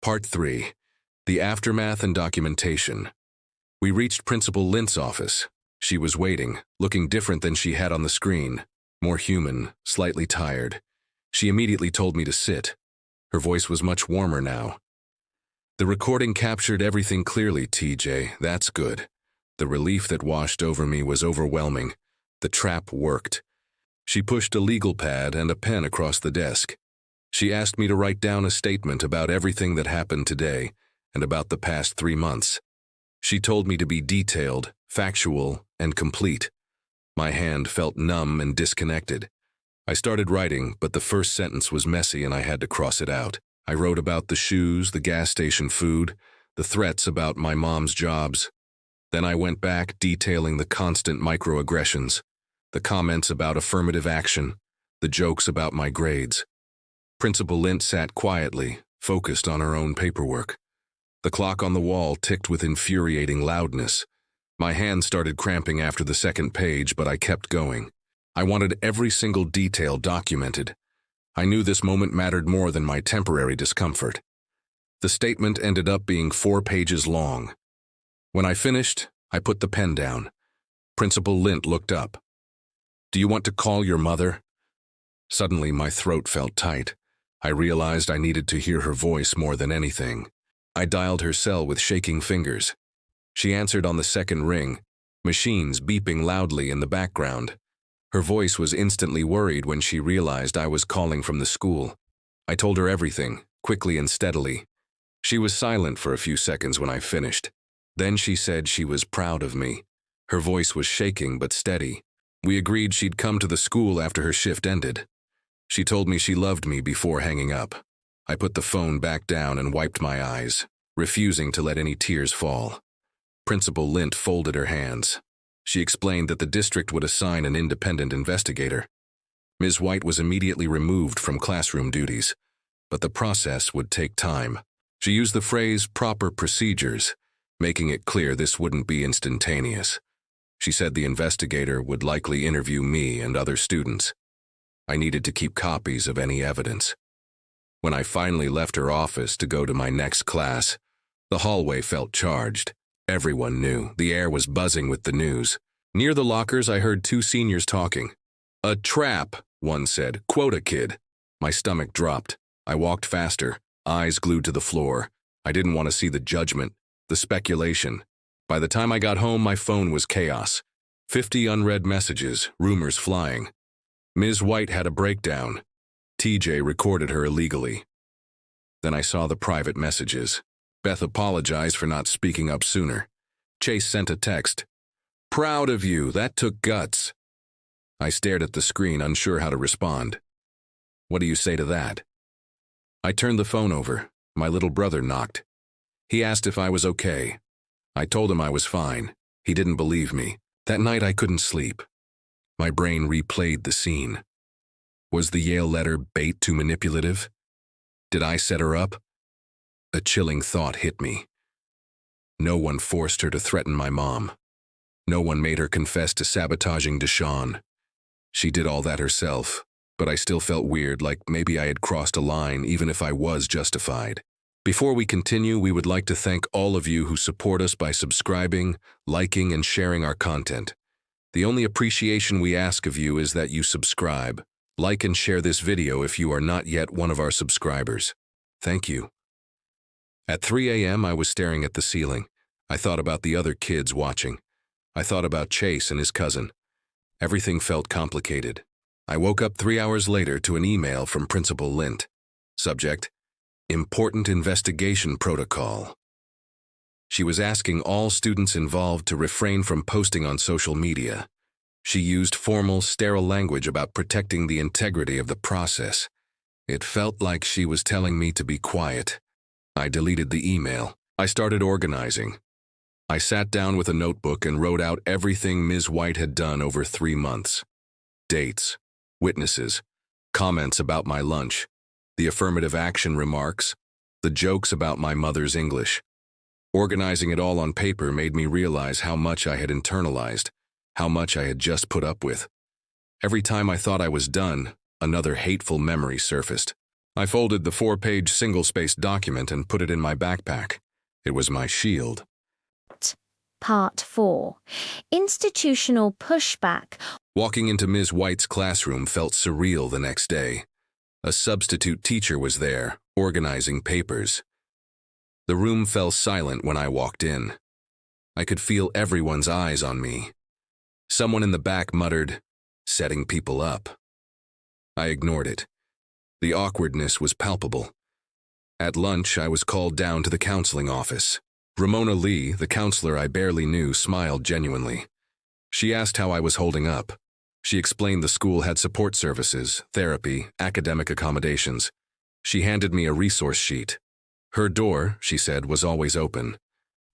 Part 3. The Aftermath and Documentation. We reached Principal Lint's office. She was waiting, looking different than she had on the screen. More human, slightly tired. She immediately told me to sit. Her voice was much warmer now. The recording captured everything clearly, TJ. That's good. The relief that washed over me was overwhelming. The trap worked. She pushed a legal pad and a pen across the desk. She asked me to write down a statement about everything that happened today and about the past 3 months. She told me to be detailed, factual, and complete. My hand felt numb and disconnected. I started writing, but the first sentence was messy and I had to cross it out. I wrote about the shoes, the gas station food, the threats about my mom's jobs. Then I went back detailing the constant microaggressions, the comments about affirmative action, the jokes about my grades. Principal Lint sat quietly, focused on her own paperwork. The clock on the wall ticked with infuriating loudness. My hand started cramping after the second page, but I kept going. I wanted every single detail documented. I knew this moment mattered more than my temporary discomfort. The statement ended up being 4 pages long. When I finished, I put the pen down. Principal Lint looked up. "Do you want to call your mother?" Suddenly, my throat felt tight. I realized I needed to hear her voice more than anything. I dialed her cell with shaking fingers. She answered on the second ring, machines beeping loudly in the background. Her voice was instantly worried when she realized I was calling from the school. I told her everything, quickly and steadily. She was silent for a few seconds when I finished. Then she said she was proud of me. Her voice was shaking but steady. We agreed she'd come to the school after her shift ended. She told me she loved me before hanging up. I put the phone back down and wiped my eyes, refusing to let any tears fall. Principal Lint folded her hands. She explained that the district would assign an independent investigator. Ms. White was immediately removed from classroom duties, but the process would take time. She used the phrase proper procedures, making it clear this wouldn't be instantaneous. She said the investigator would likely interview me and other students. I needed to keep copies of any evidence. When I finally left her office to go to my next class, the hallway felt charged. Everyone knew. The air was buzzing with the news. Near the lockers, I heard 2 seniors talking. "A trap," one said. "Quota kid." My stomach dropped. I walked faster, eyes glued to the floor. I didn't want to see the judgment, the speculation. By the time I got home, my phone was chaos. 50 unread messages, rumors flying. Ms. White had a breakdown. TJ recorded her illegally. Then I saw the private messages. Beth apologized for not speaking up sooner. Chase sent a text. "Proud of you, that took guts." I stared at the screen, unsure how to respond. "What do you say to that?" I turned the phone over. My little brother knocked. He asked if I was okay. I told him I was fine. He didn't believe me. That night I couldn't sleep. My brain replayed the scene. Was the Yale letter bait too manipulative? Did I set her up? A chilling thought hit me. No one forced her to threaten my mom. No one made her confess to sabotaging Deshawn. She did all that herself, but I still felt weird, like maybe I had crossed a line even if I was justified. Before we continue, we would like to thank all of you who support us by subscribing, liking, and sharing our content. The only appreciation we ask of you is that you subscribe, like and share this video if you are not yet one of our subscribers. Thank you. At 3 a.m. I was staring at the ceiling. I thought about the other kids watching. I thought about Chase and his cousin. Everything felt complicated. I woke up 3 hours later to an email from Principal Lint. Subject: Important Investigation Protocol. She was asking all students involved to refrain from posting on social media. She used formal, sterile language about protecting the integrity of the process. It felt like she was telling me to be quiet. I deleted the email. I started organizing. I sat down with a notebook and wrote out everything Ms. White had done over 3 months. Dates, witnesses, comments about my lunch, the affirmative action remarks, the jokes about my mother's English. Organizing it all on paper made me realize how much I had internalized, how much I had just put up with. Every time I thought I was done, another hateful memory surfaced. I folded the 4-page single-spaced document and put it in my backpack. It was my shield. Part 4. Institutional pushback. Walking into Ms. White's classroom felt surreal the next day. A substitute teacher was there, organizing papers. The room fell silent when I walked in. I could feel everyone's eyes on me. Someone in the back muttered, "Setting people up." I ignored it. The awkwardness was palpable. At lunch, I was called down to the counseling office. Ramona Lee, the counselor I barely knew, smiled genuinely. She asked how I was holding up. She explained the school had support services, therapy, academic accommodations. She handed me a resource sheet. Her door, she said, was always open.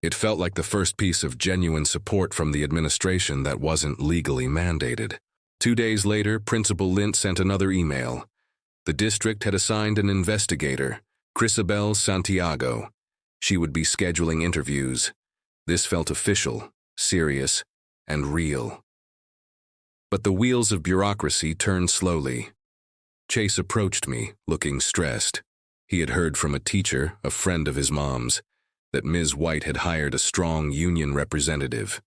It felt like the first piece of genuine support from the administration that wasn't legally mandated. 2 days later, Principal Lint sent another email. The district had assigned an investigator, Crisabel Santiago. She would be scheduling interviews. This felt official, serious, and real. But the wheels of bureaucracy turned slowly. Chase approached me, looking stressed. He had heard from a teacher, a friend of his mom's, that Ms. White had hired a strong union representative.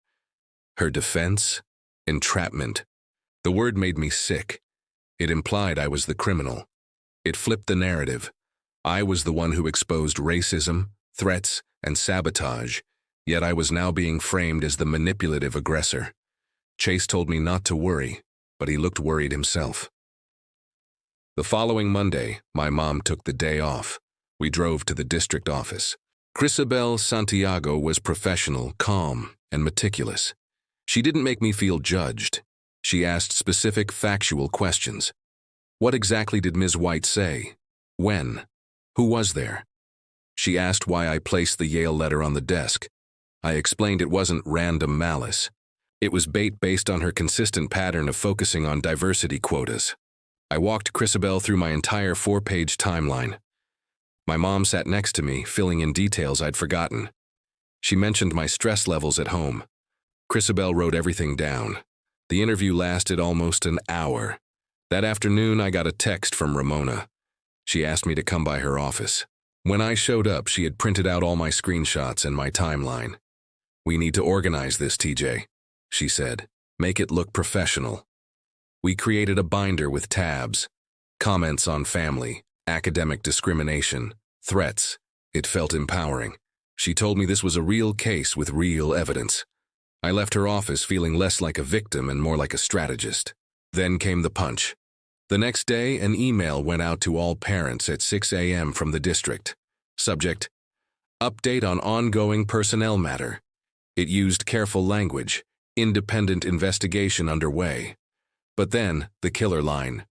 Her defense? Entrapment. The word made me sick. It implied I was the criminal. It flipped the narrative. I was the one who exposed racism, threats, and sabotage, yet I was now being framed as the manipulative aggressor. Chase told me not to worry, but he looked worried himself. The following Monday, my mom took the day off. We drove to the district office. Crisabel Santiago was professional, calm, and meticulous. She didn't make me feel judged. She asked specific, factual questions. What exactly did Ms. White say? When? Who was there? She asked why I placed the Yale letter on the desk. I explained it wasn't random malice. It was bait based on her consistent pattern of focusing on diversity quotas. I walked Crisabel through my entire 4-page timeline. My mom sat next to me, filling in details I'd forgotten. She mentioned my stress levels at home. Crisabel wrote everything down. The interview lasted almost an hour. That afternoon, I got a text from Ramona. She asked me to come by her office. When I showed up, she had printed out all my screenshots and my timeline. "We need to organize this, TJ," she said. "Make it look professional." We created a binder with tabs, comments on family, academic discrimination, threats. It felt empowering. She told me this was a real case with real evidence. I left her office feeling less like a victim and more like a strategist. Then came the punch. The next day, an email went out to all parents at 6 a.m. from the district. Subject: Update on ongoing personnel matter. It used careful language, independent investigation underway. But then, the killer line.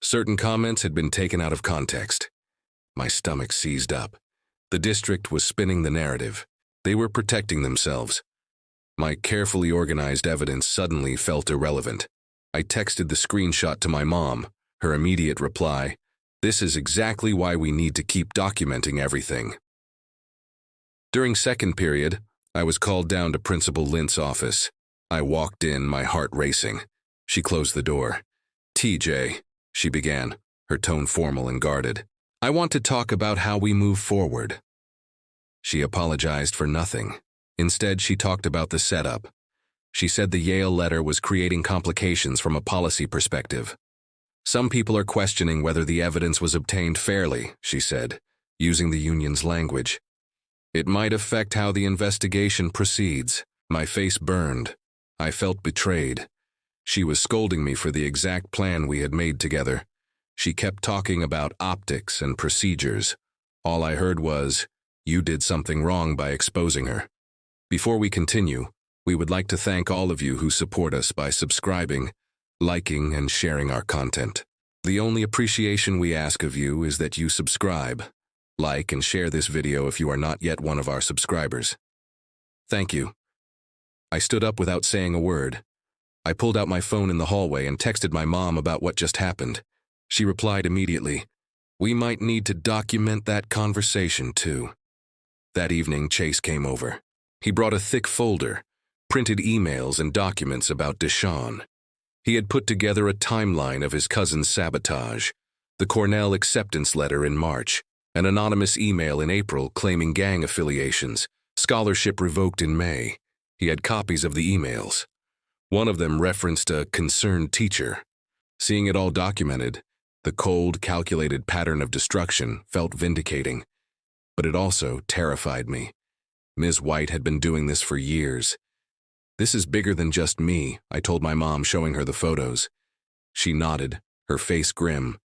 Certain comments had been taken out of context. My stomach seized up. The district was spinning the narrative. They were protecting themselves. My carefully organized evidence suddenly felt irrelevant. I texted the screenshot to my mom. Her immediate reply: "This is exactly why we need to keep documenting everything." During second period, I was called down to Principal Lint's office. I walked in, my heart racing. She closed the door. "TJ," she began, her tone formal and guarded. "I want to talk about how we move forward." She apologized for nothing. Instead, she talked about the setup. She said the Yale letter was creating complications from a policy perspective. "Some people are questioning whether the evidence was obtained fairly," she said, using the union's language. "It might affect how the investigation proceeds." My face burned. I felt betrayed. She was scolding me for the exact plan we had made together. She kept talking about optics and procedures. All I heard was, "You did something wrong by exposing her." Before we continue, we would like to thank all of you who support us by subscribing, liking, and sharing our content. The only appreciation we ask of you is that you subscribe, like, and share this video if you are not yet one of our subscribers. Thank you. I stood up without saying a word. I pulled out my phone in the hallway and texted my mom about what just happened. She replied immediately, "We might need to document that conversation too." That evening, Chase came over. He brought a thick folder, printed emails and documents about Deshawn. He had put together a timeline of his cousin's sabotage, The Cornell acceptance letter in March, an anonymous email in April claiming gang affiliations, scholarship revoked in May. He had copies of the emails. One of them referenced a concerned teacher. Seeing it all documented, the cold, calculated pattern of destruction felt vindicating. But it also terrified me. Ms. White had been doing this for years. "This is bigger than just me," I told my mom, showing her the photos. She nodded, her face grim.